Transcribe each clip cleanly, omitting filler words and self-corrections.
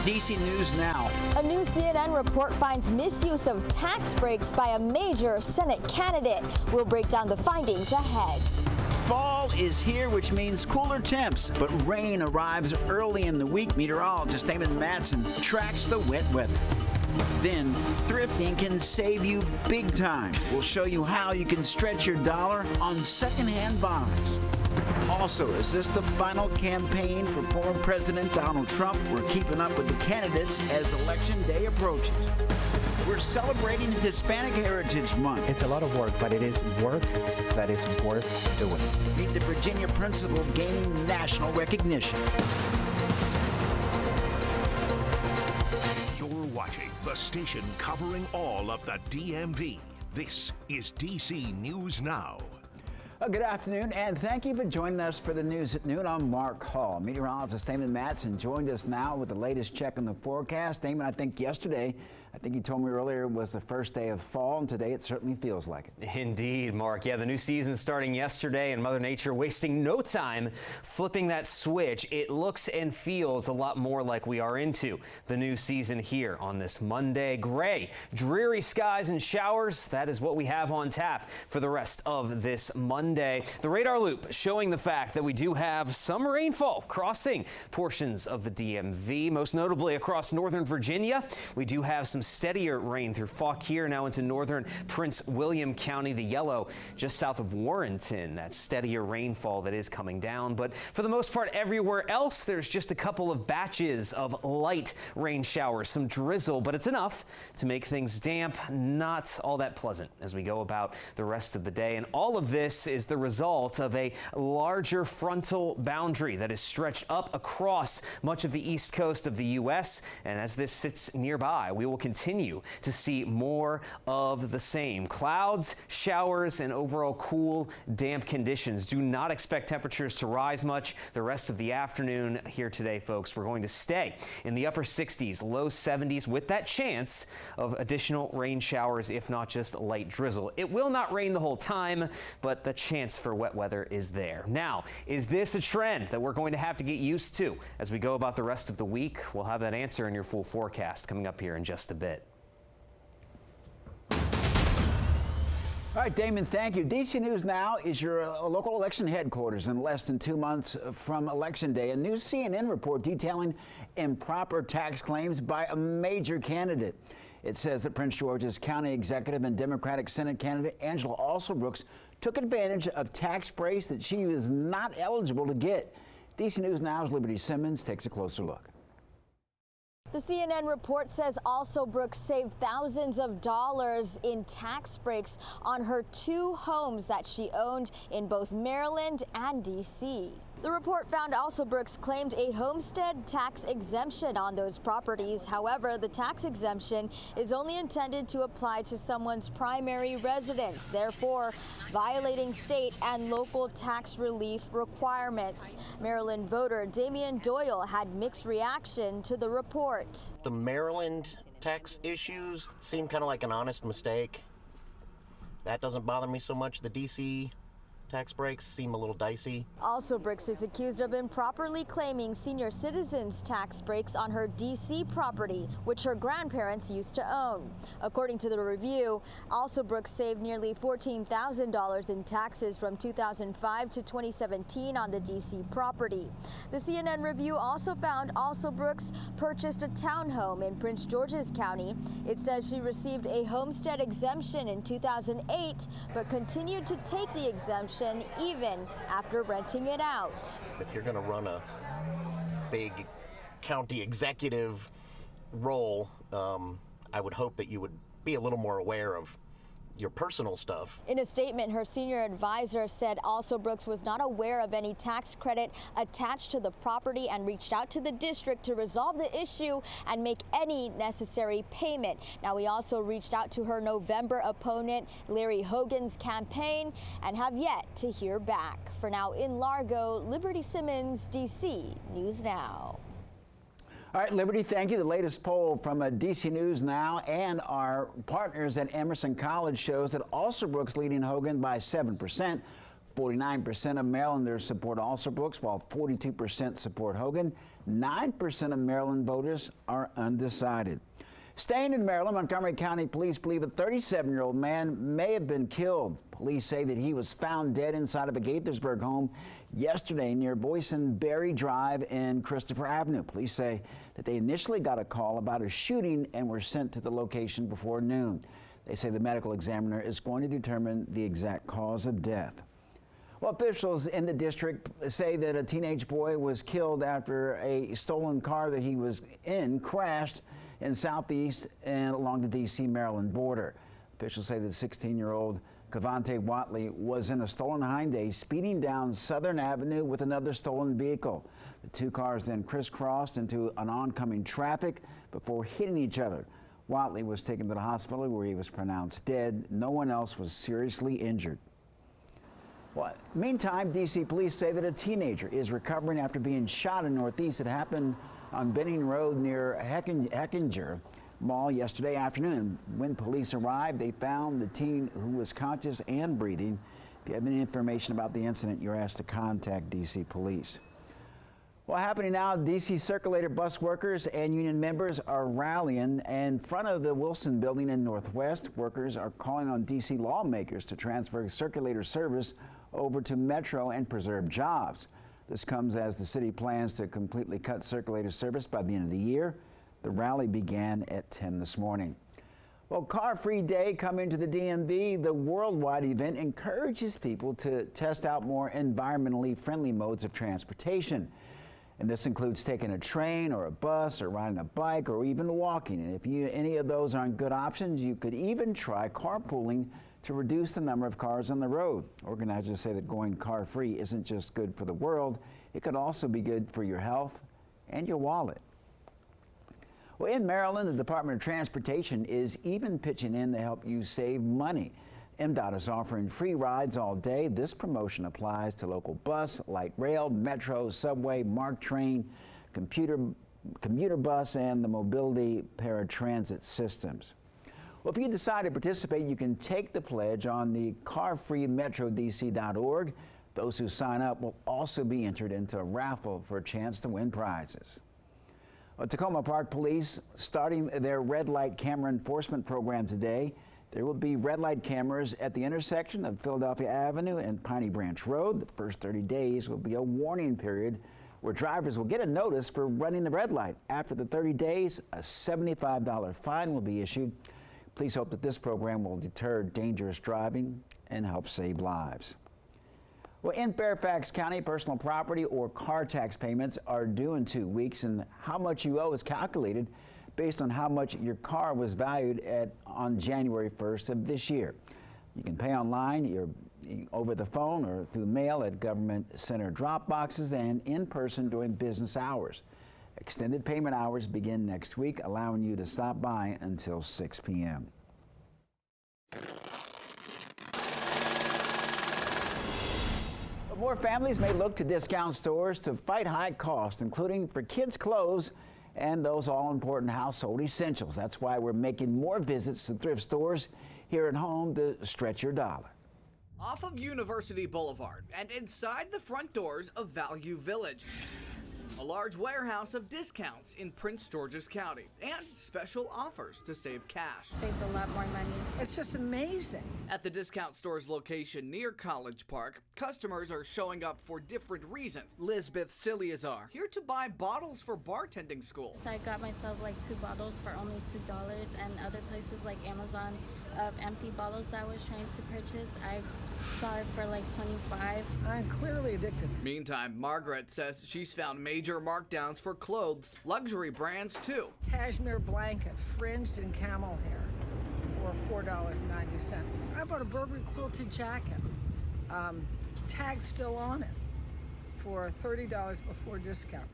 DC News Now. A new CNN report finds misuse of tax breaks by a major Senate candidate. We'll break down the findings ahead. Fall is here, which means cooler temps, but rain arrives early in the week. Meteorologist Damon Matson tracks the wet weather. Then, thrifting can save you big time. We'll show you how you can stretch your dollar on secondhand buys. Also, is this the final campaign for former President Donald Trump? We're keeping up with the candidates as Election Day approaches. We're celebrating Hispanic Heritage Month. It's a lot of work, but it is work that is worth doing. Meet the Virginia principal gaining national recognition. You're watching the station covering all of the DMV. This is DC News Now. Good afternoon, and thank you for joining us for the news at noon. I'm Mark Hall. Meteorologist Damon Matson joined us now with the latest check on the forecast. Damon, I think you told me earlier, was the first day of fall, and today it certainly feels like it. Indeed, Mark. Yeah, the new season starting yesterday, and Mother Nature wasting no time flipping that switch. It looks and feels a lot more like we are into the new season here on this Monday. Gray, dreary skies and showers. That is what we have on tap for the rest of this Monday. The radar loop showing the fact that we do have some rainfall crossing portions of the DMV, most notably across northern Virginia. We do have some steadier rain through Fauquier now into northern Prince William County, the yellow just south of Warrenton. That steadier rainfall that is coming down. But for the most part, everywhere else, there's just a couple of batches of light rain showers, some drizzle, but it's enough to make things damp, not all that pleasant as we go about the rest of the day. And all of this is the result of a larger frontal boundary that is stretched up across much of the east coast of the U.S. And as this sits nearby, we will continue to see more of the same. Clouds, showers, and overall cool, damp conditions. Do not expect temperatures to rise much the rest of the afternoon here today, folks. We're going to stay in the upper 60s, low 70s with that chance of additional rain showers, if not just light drizzle. It will not rain the whole time, but the chance for wet weather is there. Now, is this a trend that we're going to have to get used to as we go about the rest of the week? We'll have that answer in your full forecast coming up here in just a bit. All right, Damon, thank you. DC News Now is your local election headquarters in less than 2 months from Election Day. A new CNN report detailing improper tax claims by a major candidate. It says that Prince George's County Executive and Democratic Senate candidate Angela Alsobrooks took advantage of tax breaks that she was not eligible to get. DC News Now's Liberty Simmons takes a closer look. The CNN report says Alsobrooks saved thousands of dollars in tax breaks on her 2 homes that she owned in both Maryland and D.C. The report found Alsobrooks claimed a homestead tax exemption on those properties. However, the tax exemption is only intended to apply to someone's primary residence, therefore violating state and local tax relief requirements. Maryland voter Damian Doyle had mixed reaction to the report. The Maryland tax issues seem kind of like an honest mistake. That doesn't bother me so much. The D.C. tax breaks seem a little dicey. Alsobrooks is accused of improperly claiming senior citizens tax breaks on her D.C. property, which her grandparents used to own. According to the review, Alsobrooks saved nearly $14,000 in taxes from 2005 to 2017 on the D.C. property. The CNN review also found Alsobrooks purchased a townhome in Prince George's County. It says she received a homestead exemption in 2008, but continued to take the exemption even after renting it out. If you're going to run a big county executive role, I would hope that you would be a little more aware of your personal stuff. In a statement, her senior advisor said Alsobrooks was not aware of any tax credit attached to the property and reached out to the district to resolve the issue and make any necessary payment. Now, we also reached out to her November opponent, Larry Hogan's campaign, and have yet to hear back. For now, in Largo, Liberty Simmons, DC News Now. All right, Liberty, thank you. The latest poll from DC News Now and our partners at Emerson College shows that Alsobrooks leading Hogan by 7%. 49% of Marylanders support Alsobrooks, while 42% support Hogan. 9% of Maryland voters are undecided. Staying in Maryland, Montgomery County Police believe a 37-year-old man may have been killed. Police say that he was found dead inside of a Gaithersburg home yesterday near Boysenberry Drive and Christopher Avenue. Police say that they initially got a call about a shooting and were sent to the location before noon. They say the medical examiner is going to determine the exact cause of death. Well, officials in the district say that a teenage boy was killed after a stolen car that he was in crashed in southeast and along the D.C. Maryland border. Officials say that 16-year-old Cavante Watley was in a stolen Hyundai speeding down Southern Avenue with another stolen vehicle. The two cars then crisscrossed into an oncoming traffic before hitting each other. Watley was taken to the hospital where he was pronounced dead. No one else was seriously injured. Well, meantime, D.C. police say that a teenager is recovering after being shot in Northeast. It happened on Benning Road near Heckinger Mall yesterday afternoon. When police arrived, they found the teen who was conscious and breathing. If you have any information about the incident, you're asked to contact D.C. police. Well, happening now, D.C. Circulator bus workers and union members are rallying in front of the Wilson building in Northwest. Workers are calling on D.C. lawmakers to transfer Circulator service over to Metro and preserve jobs. This comes as the city plans to completely cut Circulator service by the end of the year. The rally began at 10 this morning. Well, Car Free Day coming to the DMV. The worldwide event encourages people to test out more environmentally friendly modes of transportation. And this includes taking a train or a bus or riding a bike or even walking. And if any of those aren't good options, you could even try carpooling to reduce the number of cars on the road. Organizers say that going car-free isn't just good for the world, it could also be good for your health and your wallet. Well, in Maryland, the Department of Transportation is even pitching in to help you save money. MDOT is offering free rides all day. This promotion applies to local bus, light rail, metro, subway, MARC train, commuter bus, and the mobility paratransit systems. Well, if you decide to participate, you can take the pledge on the carfreemetrodc.org. Those who sign up will also be entered into a raffle for a chance to win prizes. Well, Tacoma Park Police starting their red light camera enforcement program today. There will be red light cameras at the intersection of Philadelphia Avenue and Piney Branch Road. The first 30 days will be a warning period where drivers will get a notice for running the red light. After the 30 days, a $75 fine will be issued. Police hope that this program will deter dangerous driving and help save lives. Well, in Fairfax County, personal property or car tax payments are due in 2 weeks, and how much you owe is calculated based on how much your car was valued at on January 1st of this year. You can pay online, over the phone, or through mail at government center drop boxes and in person during business hours. Extended payment hours begin next week, allowing you to stop by until 6 p.m. But more families may look to discount stores to fight high costs, including for kids' clothes and those all-important household essentials. That's why we're making more visits to thrift stores here at home to stretch your dollar. Off of University Boulevard and inside the front doors of Value Village. A large warehouse of discounts in Prince George's County and special offers to save cash. Saved a lot more money. It's just amazing. At the discount store's location near College Park, customers are showing up for different reasons. Lisbeth Siliazar, here to buy bottles for bartending school. So I got myself like 2 bottles for only $2, and other places like Amazon of empty bottles that I was trying to purchase, I saw it for like $25. I'm clearly addicted. Meantime, Margaret says she's found major markdowns for clothes, luxury brands too. Cashmere blanket, fringed in camel hair for $4.90. I bought a Burberry quilted jacket, tag still on it, for $30 before discount.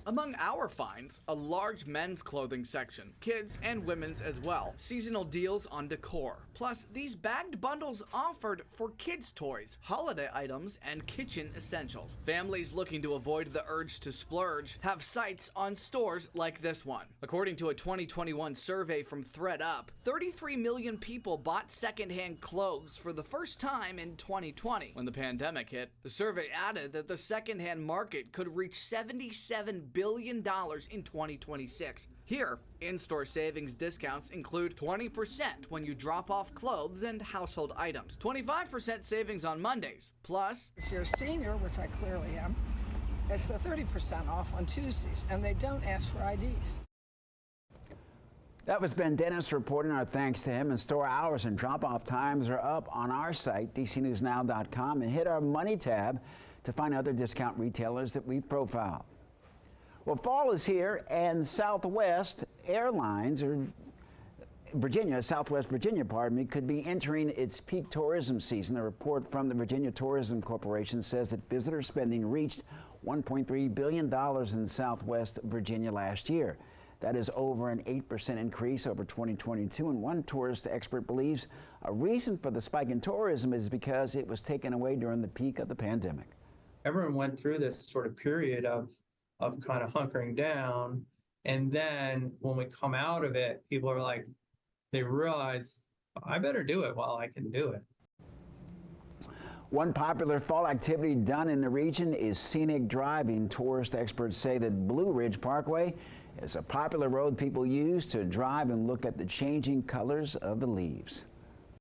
Among our finds, a large men's clothing section, kids and women's as well, seasonal deals on decor, plus these bagged bundles offered for kids' toys, holiday items, and kitchen essentials. Families looking to avoid the urge to splurge have sights on stores like this one. According to a 2021 survey from ThredUp, 33 million people bought secondhand clothes for the first time in 2020. When the pandemic hit, the survey added that the secondhand market could reach $77 billion in 2026. Here, in-store savings discounts include 20% when you drop off clothes and household items, 25% savings on Mondays, plus If you're a senior, which I clearly am, it's a 30% off on Tuesdays, and they don't ask for IDs. That was Ben Dennis reporting. Our thanks to him. And store hours and drop-off times are up on our site, dcnewsnow.com, and hit our Money tab to find other discount retailers that we've profiled. Well, fall is here, and Southwest Airlines, or Southwest Virginia, could be entering its peak tourism season. A report from the Virginia Tourism Corporation says that visitor spending reached $1.3 billion in Southwest Virginia last year. That is over an 8% increase over 2022, and one tourist expert believes a reason for the spike in tourism is because it was taken away during the peak of the pandemic. Everyone went through this sort of period of kind of hunkering down, and then when we come out of it, people are like, they realize, I better do it while I can do it. One popular fall activity done in the region is scenic driving. Tourist experts say that Blue Ridge Parkway is a popular road people use to drive and look at the changing colors of the leaves.